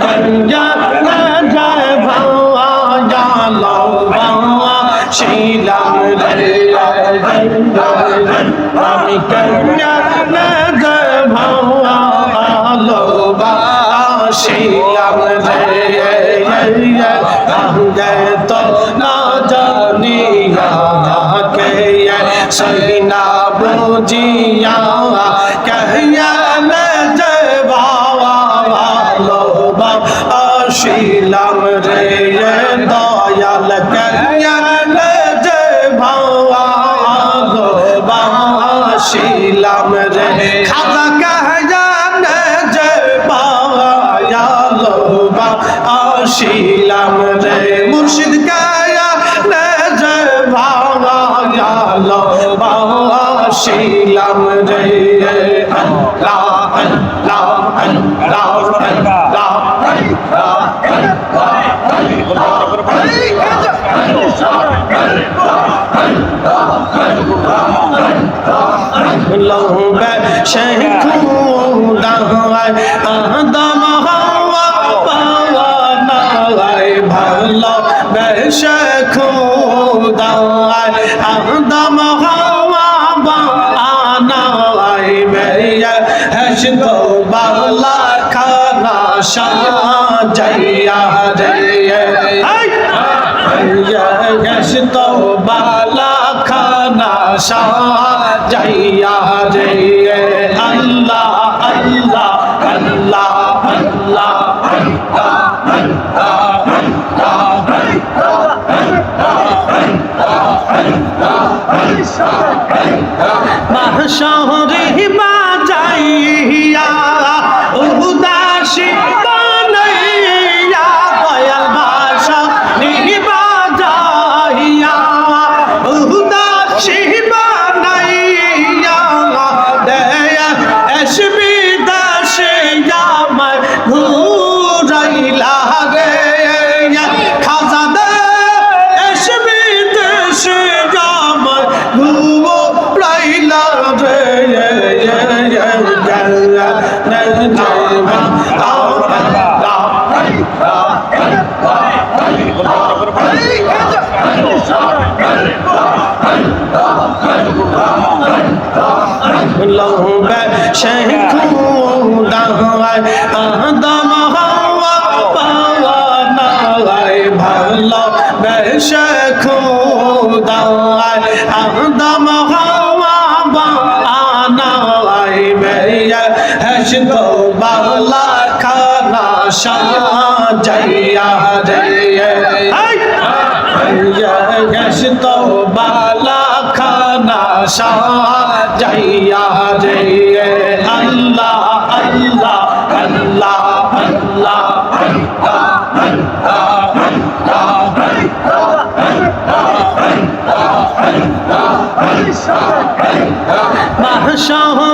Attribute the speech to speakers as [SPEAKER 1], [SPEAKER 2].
[SPEAKER 1] কঞ্জা যায় ভাওয়া জালো ভাওয়া শিলাম রে আমি কঞ্জা যায় ভাওয়া আলো শিলাম রে তো না জানিয়া কে সৈনা বুঝিয়া কহিয়া যে বাবা ভালো শিলাম রে দয়াল কহিয়া যে বাবা শিলাম রে খাজা কহিয়া যে বাবা শিলাম রে মুর্শিদ কায়া যে ভাওয়া জালো ভাওয়া শিলাম রে আল্লাহ আল্লাহ আল্লাহ লৌবে শেখুদায় আদম হাওয়া পাওয়া নাই ভালো বেশে খুদায় আদম হাওয়া বানাই মেয়ে হসতো বালা খানা সাজাইয়া রে হসতো বালা খানা সাজাইয়া রে আল্লাহ আল্লাহ আল্লাহ আল্লাহ mahshari bajaia udashi banaiya dayal mahshari bajaia udashi banaiya daya ashbi dashiya mai ghuraila re khaza de ashbi dashiya mai ghuraila re লৌবে শেখুদায় আদম হাওয়া পাওয়া নাই ভালো বেশে খুদায় আদম হাওয়া বানাই মেয়ে হসতো বালা খানা সাজাইয়া রে হসতো বালা খানা সাজাইয়া রে আল্লাহ আল্লাহ আল্লাহ আল্লাহ mahshar